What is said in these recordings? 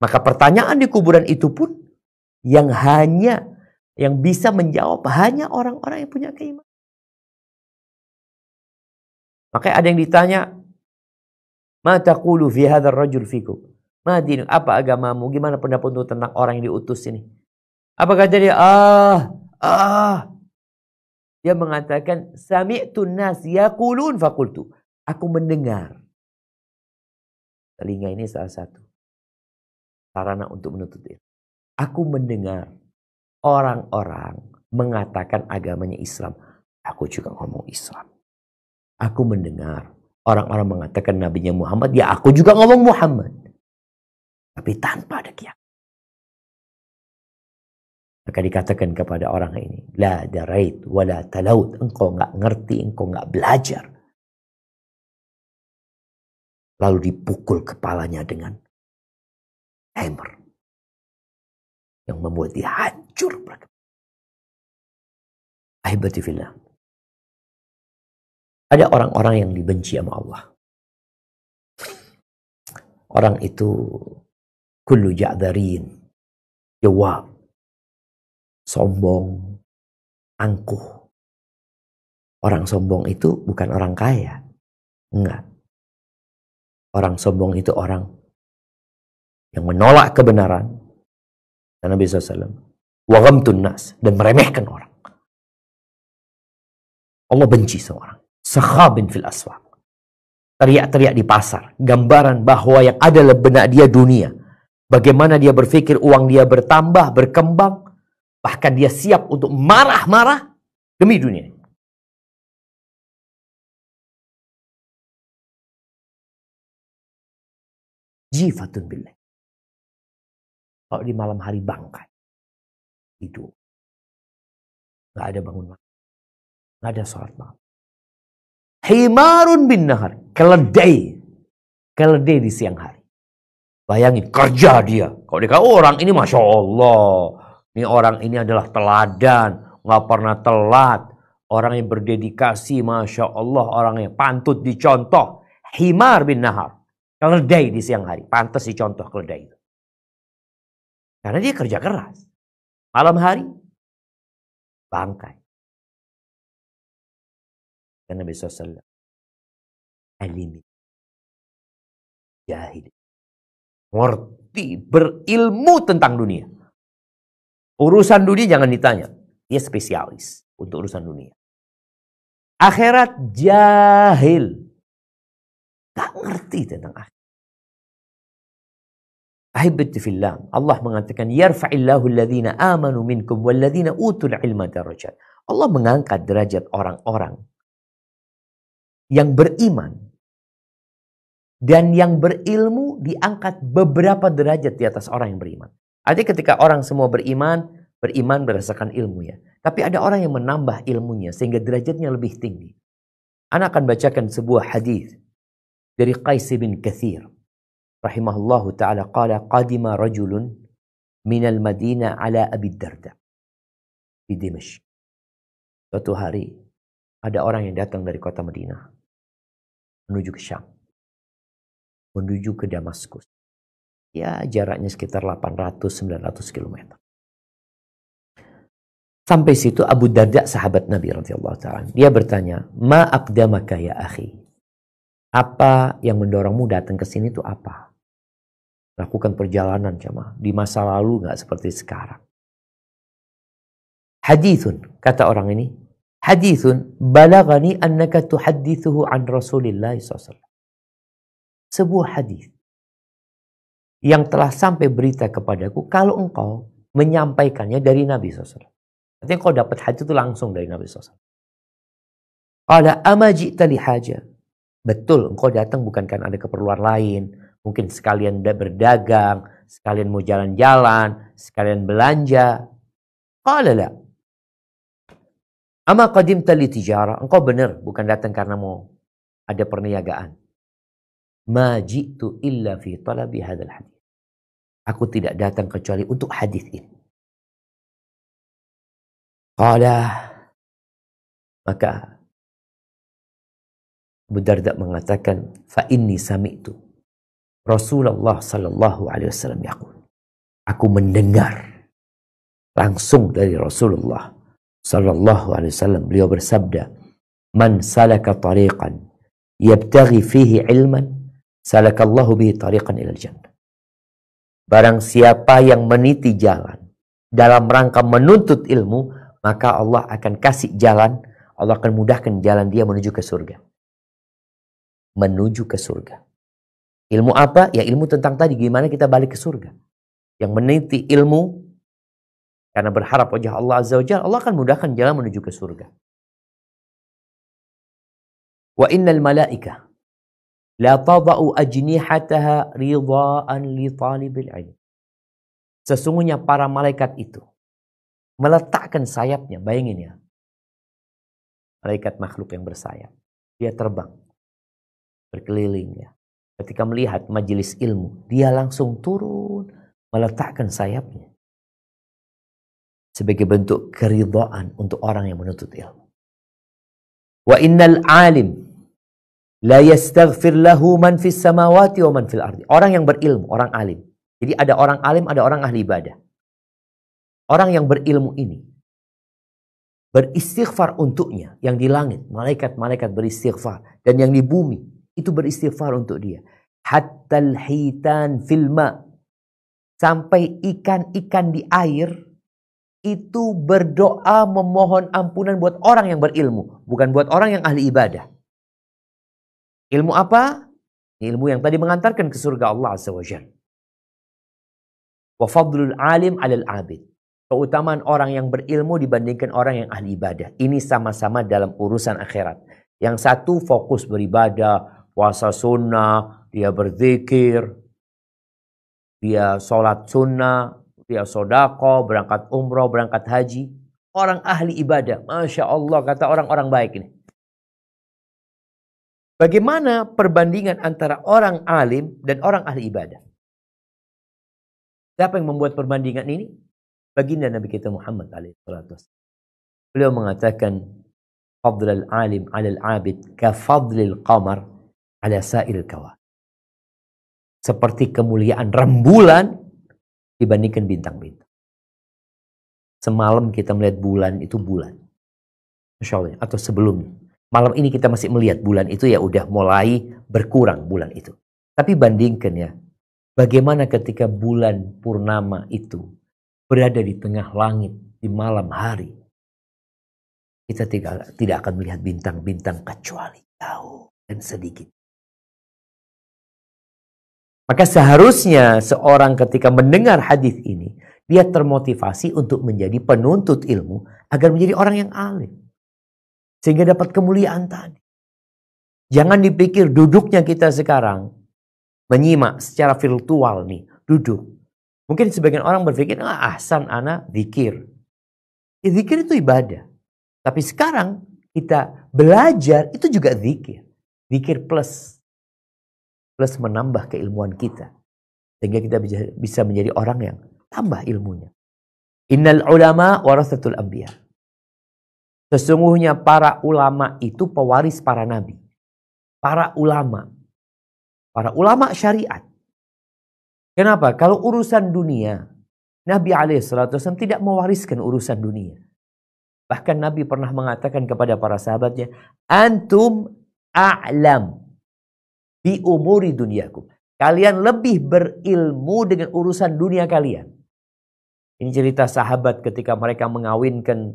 Maka pertanyaan di kuburan itu pun yang bisa menjawab hanya orang-orang yang punya keimanan. Makanya ada yang ditanya, "Ma taqulu fi hadzal rajul fikum?" "Ma dinuk?" Apa agamamu? Gimana pendapatmu tentang orang yang diutus ini? Apa kata dia? Dia mengatakan, "Sami'tun nas yaqulun faqultu." Aku mendengar. Telinga ini salah satu sarana untuk menuntut ilmu. Aku mendengar orang-orang mengatakan agamanya Islam. Aku juga ngomong Islam. Aku mendengar orang-orang mengatakan nabinya Muhammad. Ya aku juga ngomong Muhammad. Tapi tanpa ada keyakinan. Maka dikatakan kepada orang ini, la darait wala talaut. Engkau nggak ngerti, engkau nggak belajar. Lalu dipukul kepalanya dengan hammer yang membuat dia hancur. Ahibati fillah. Ada orang-orang yang dibenci sama Allah. Orang itu kullu ja'darin, jawab, sombong, angkuh. Orang sombong itu bukan orang kaya. Enggak. Orang sombong itu orang yang menolak kebenaran. Dan Nabi SAW, wa ghamtun nas, dan meremehkan orang. Allah benci seorang. Sakhabin fil aswaq. Teriak-teriak di pasar. Gambaran bahwa yang ada dalam benak dia dunia. Bagaimana dia berpikir uang dia bertambah, berkembang. Bahkan dia siap untuk marah-marah demi dunia. Jifatun billah. Kalau di malam hari bangkai. Tidur. Nggak ada bangun malam. Nggak ada sholat malam. Himarun bin nahar. Keledai. Keledai di siang hari. Bayangin kerja dia. Kalau dia orang ini Masya Allah. Ini orang ini adalah teladan. Nggak pernah telat. Orang yang berdedikasi Masya Allah. Orang yang pantut dicontoh. Himar bin nahar. Keledai di siang hari. Pantas dicontoh keledai itu. Karena dia kerja keras. Malam hari. Bangkai. Dan Nabi SAW. Alimi. Jahil. Ngerti. Berilmu tentang dunia. Urusan dunia jangan ditanya. Dia spesialis untuk urusan dunia. Akhirat jahil. Gak ngerti tentang akhirat. Ahibati fillah. Allah mengatakan, yarfa'illahu alladhina amanu minkum walladhina utul ilma darajat. Allah mengangkat derajat orang-orang yang beriman. Dan yang berilmu diangkat beberapa derajat di atas orang yang beriman. Artinya ketika orang semua beriman berdasarkan ilmu ya. Tapi ada orang yang menambah ilmunya sehingga derajatnya lebih tinggi. Ana akan bacakan sebuah hadis dari Qais bin Katsir rahimahullahu ta'ala qala qadima rajulun minal Madinah ala Abi Darda di Dimashq. Suatu hari ada orang yang datang dari kota Madinah menuju ke Syam, menuju ke Damaskus. Ya jaraknya sekitar 800-900 km. Sampai situ Abu Darda sahabat Nabi radhiyallahu ta'ala. Dia bertanya, ma aqdamaka ya akhi? Apa yang mendorongmu datang ke sini itu apa? Lakukan perjalanan jemaah. Di masa lalu nggak seperti sekarang. Hadithun, kata orang ini. Hadithun balagani annaka tuhaddithuhu an Rasulillah SAW. Sebuah hadis yang telah sampai berita kepadaku kalau engkau menyampaikannya dari Nabi SAW. Artinya kau dapat hadis itu langsung dari Nabi SAW. Qala ama ji'ta li haja. Betul, engkau datang bukan karena ada keperluan lain. Mungkin sekalian berdagang, sekalian mau jalan-jalan, sekalian belanja. Qala la. Ama qadimta li tijara. Engkau benar, bukan datang karena mau ada perniagaan. Ma ji'tu illa fi talabi hadzal hadis. Aku tidak datang kecuali untuk hadis ini. Qala. Maka Abu Darda mengatakan, fa inni sami'tu Rasulullah sallallahu alaihi wasallam yaqul. Aku mendengar langsung dari Rasulullah sallallahu alaihi wasallam. Beliau bersabda, "Man salaka tariqan yabtaghi fihi ilman, salakallahu bihi tariqan ilal jannah." Barang siapa yang meniti jalan dalam rangka menuntut ilmu, maka Allah akan kasih jalan, Allah akan mudahkan jalan dia menuju ke surga. Menuju ke surga. Ilmu apa? Ya ilmu tentang tadi, gimana kita balik ke surga. Yang meniti ilmu karena berharap wajah Allah Azza wa Jalla, Allah akan mudahkan jalan menuju ke surga. Wa innal malaika la tada'u ajnihataha ridhaan li talibil ilm. Sesungguhnya para malaikat itu meletakkan sayapnya, bayangin ya. Malaikat makhluk yang bersayap. Dia terbang, berkeliling ya. Ketika melihat majelis ilmu, dia langsung turun, meletakkan sayapnya. Sebagai bentuk keridhaan untuk orang yang menuntut ilmu. Wa innal alim la yastaghfir lahu man fis samawati wa man fil ardi. Orang yang berilmu, orang alim. Jadi ada orang alim, ada orang ahli ibadah. Orang yang berilmu ini beristighfar untuknya. Yang di langit, malaikat-malaikat beristighfar. Dan yang di bumi, itu beristighfar untuk dia. Hattal hitan fil ma. Sampai ikan-ikan di air itu berdoa memohon ampunan buat orang yang berilmu. Bukan buat orang yang ahli ibadah. Ilmu apa? Ilmu yang tadi mengantarkan ke surga Allah Azza wa Jalla. Wa fadlul alim alal abid. Keutamaan orang yang berilmu dibandingkan orang yang ahli ibadah. Ini sama-sama dalam urusan akhirat. Yang satu fokus beribadah, puasa sunnah, dia berzikir, dia sholat sunnah, dia sodako, berangkat umroh, berangkat haji. Orang ahli ibadah, Masya Allah, kata orang-orang baik ini. Bagaimana perbandingan antara orang alim dan orang ahli ibadah? Siapa yang membuat perbandingan ini? Baginda Nabi kita Muhammad alaihissalatu wassalam. Beliau mengatakan, "Fadlul alim 'alal 'abid ka fadlil qamar 'ala sa'iril kawakib." Seperti kemuliaan rembulan dibandingkan bintang-bintang. Semalam kita melihat bulan itu bulan. Masya Allah. Atau sebelumnya. Malam ini kita masih melihat bulan itu, ya udah mulai berkurang bulan itu. Tapi bandingkan ya. Bagaimana ketika bulan purnama itu berada di tengah langit di malam hari. Kita tidak akan melihat bintang-bintang kecuali jauh dan sedikit. Maka seharusnya seorang ketika mendengar hadis ini, dia termotivasi untuk menjadi penuntut ilmu agar menjadi orang yang alim. Sehingga dapat kemuliaan tadi. Jangan dipikir duduknya kita sekarang menyimak secara virtual nih, duduk. Mungkin sebagian orang berpikir, ahsan ana zikir. Ya, zikir itu ibadah. Tapi sekarang kita belajar itu juga zikir. Zikir plus menambah keilmuan kita. Sehingga kita bisa menjadi orang yang tambah ilmunya. Innal ulama warasatul anbiya. Sesungguhnya para ulama itu pewaris para nabi. Para ulama syariat. Kenapa? Kalau urusan dunia, Nabi SAW tidak mewariskan urusan dunia. Bahkan Nabi pernah mengatakan kepada para sahabatnya, "Antum a'lam bi umuri dunyakum." Kalian lebih berilmu dengan urusan dunia kalian. Ini cerita sahabat ketika mereka mengawinkan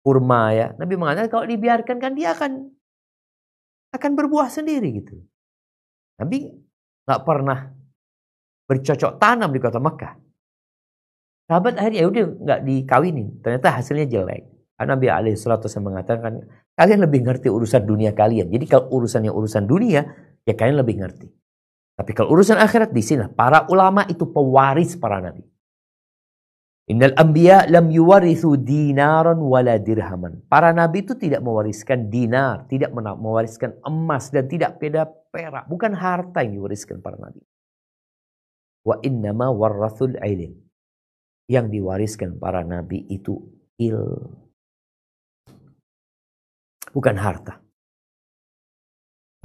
kurma ya. Nabi mengatakan kalau dibiarkan kan dia akan berbuah sendiri gitu. Nabi nggak pernah bercocok tanam di kota Mekah. Sahabat akhirnya udah nggak dikawinin. Ternyata hasilnya jelek. Karena Nabi SAW mengatakan kalian lebih ngerti urusan dunia kalian. Jadi kalau urusannya urusan dunia, ya kalian lebih ngerti. Tapi kalau urusan akhirat, di sini para ulama itu pewaris para nabi. Innal anbiya lam yuwarithu dinaran wala dirhaman. Para nabi itu tidak mewariskan dinar, tidak mewariskan emas dan tidak perak. Bukan harta yang diwariskan para nabi. Wa innama warrathul ilm. Yang diwariskan para nabi itu ilmu. Bukan harta.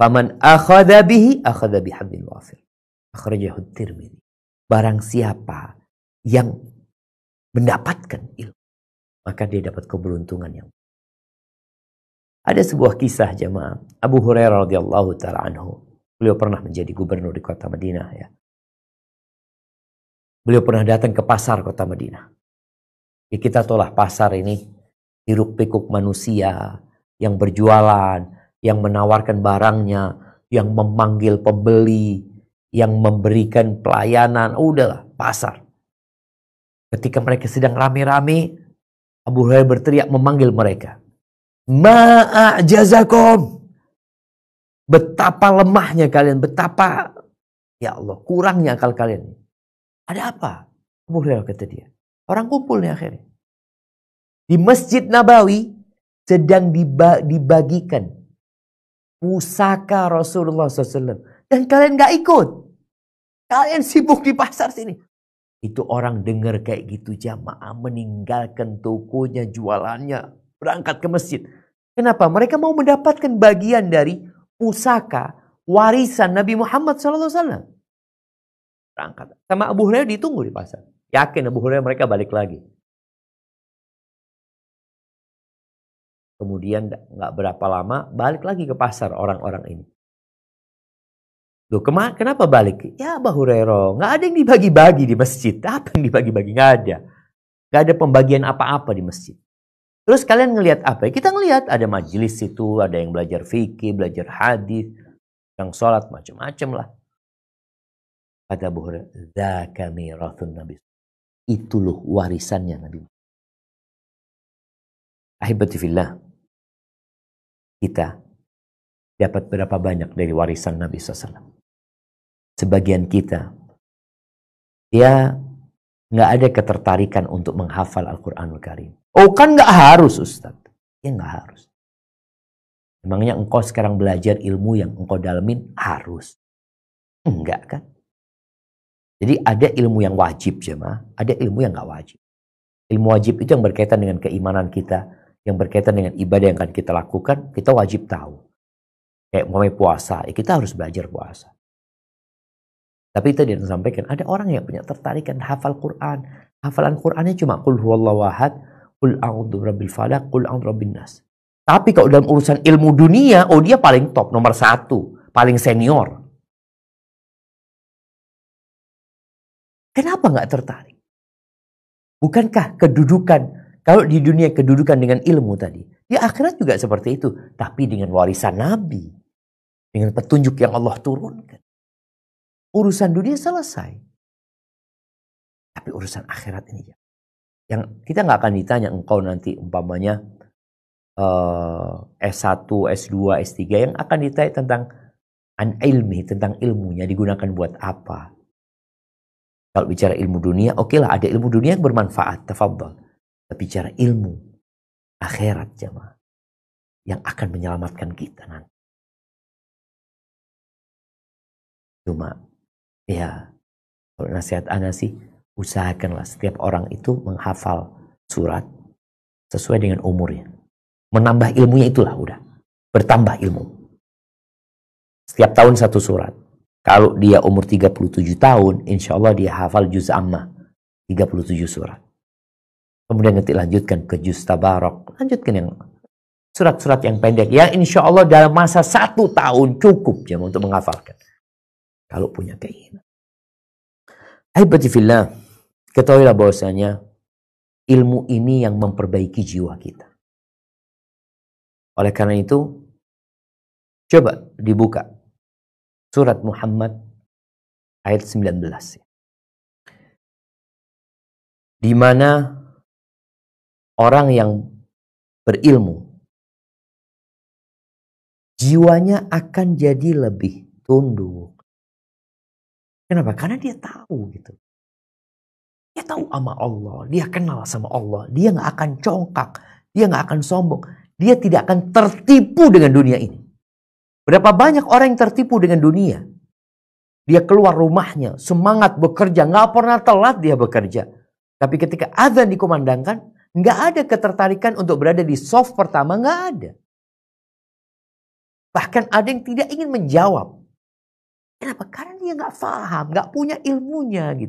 Faman akhadha bihi akhadha bihadzin wafir. Akhrajahu Tirmidzi. Barang siapa yang mendapatkan ilmu, maka dia dapat keberuntungan yang. Ada sebuah kisah jemaah, Abu Hurairah radhiyallahu taala anhu. Beliau pernah menjadi gubernur di kota Madinah ya. Beliau pernah datang ke pasar kota Madinah. Ya, kita tahulah pasar ini hiruk pikuk manusia yang berjualan, yang menawarkan barangnya, yang memanggil pembeli, yang memberikan pelayanan. Udahlah, pasar. Ketika mereka sedang rame-rame, Abu Hurairah berteriak memanggil mereka. Ma'ajazakum. Betapa lemahnya kalian, betapa, ya Allah, kurangnya akal kalian. Ada apa? Abu Hurairah kata dia. Orang kumpul nih akhirnya. Di Masjid Nabawi sedang dibagikan pusaka Rasulullah SAW. Dan kalian gak ikut. Kalian sibuk di pasar sini. Itu orang dengar kayak gitu jamaah, meninggalkan tokonya, jualannya, berangkat ke masjid. Kenapa? Mereka mau mendapatkan bagian dari pusaka warisan Nabi Muhammad SAW. Berangkat. Sama Abu Hurairah ditunggu di pasar. Yakin Abu Hurairah mereka balik lagi. Kemudian nggak berapa lama balik lagi ke pasar orang-orang ini. Loh, kenapa balik? Ya Abu Hurairah, nggak ada yang dibagi-bagi di masjid. Apa yang dibagi-bagi? Nggak ada. Nggak ada pembagian apa-apa di masjid. Terus kalian ngelihat apa? Kita ngelihat ada majelis itu, ada yang belajar fikih, belajar hadis, yang sholat macam-macam lah. Kata Abu Hurairah, "Dzaka mirathun Nabi." Itu loh warisannya Nabi. Ahibati fillah, kita dapat berapa banyak dari warisan Nabi SAW? Sebagian kita, ya nggak ada ketertarikan untuk menghafal Al-Quranul Karim. Oh kan nggak harus Ustaz. Ya nggak harus. Emangnya engkau sekarang belajar ilmu yang engkau dalamin harus? Enggak kan? Jadi ada ilmu yang wajib jemaah, ada ilmu yang nggak wajib. Ilmu wajib itu yang berkaitan dengan keimanan kita, yang berkaitan dengan ibadah yang akan kita lakukan, kita wajib tahu. Kayak mau puasa, ya kita harus belajar puasa. Tapi tadi yang disampaikan, ada orang yang punya tertarikan hafal Quran. Hafalan Qurannya cuma qul huwallahu ahad, qul a'udzu birabbil falaq, qul a'udzu birabbin nas. Tapi kalau dalam urusan ilmu dunia, oh dia paling top, nomor 1, paling senior. Kenapa nggak tertarik? Bukankah kedudukan, kalau di dunia kedudukan dengan ilmu tadi, di akhirat juga seperti itu. Tapi dengan warisan Nabi, dengan petunjuk yang Allah turunkan. Urusan dunia selesai. Tapi urusan akhirat ini, yang kita nggak akan ditanya engkau nanti umpamanya S1, S2, S3, yang akan ditanya tentang an-ilmi, tentang ilmunya digunakan buat apa. Kalau bicara ilmu dunia, oke lah, ada ilmu dunia yang bermanfaat, tafadhol. Tapi bicara ilmu akhirat jemaah, yang akan menyelamatkan kita nanti. Cuma, ya, kalau nasihat ana sih, usahakanlah setiap orang itu menghafal surat sesuai dengan umurnya. Menambah ilmunya itulah udah. Bertambah ilmu. Setiap tahun 1 surat. Kalau dia umur 37 tahun, insya Allah dia hafal juz ammah. 37 surat. Kemudian nanti lanjutkan ke juz tabarok. Lanjutkan yang surat-surat yang pendek. Yang insya Allah dalam masa 1 tahun cukup ya untuk menghafalkan. Kalau punya keinginan. Ahibati fillah, ketahuilah bahwasanya ilmu ini yang memperbaiki jiwa kita. Oleh karena itu, coba dibuka surat Muhammad ayat 19. Di mana orang yang berilmu, jiwanya akan jadi lebih tunduk. Kenapa? Karena dia tahu gitu. Dia tahu sama Allah, dia kenal sama Allah, dia nggak akan congkak, dia nggak akan sombong, dia tidak akan tertipu dengan dunia ini. Berapa banyak orang yang tertipu dengan dunia? Dia keluar rumahnya, semangat bekerja, nggak pernah telat dia bekerja. Tapi ketika azan dikumandangkan, nggak ada ketertarikan untuk berada di saf pertama, nggak ada. Bahkan ada yang tidak ingin menjawab. Kenapa? Karena dia nggak paham, nggak punya ilmunya gitu.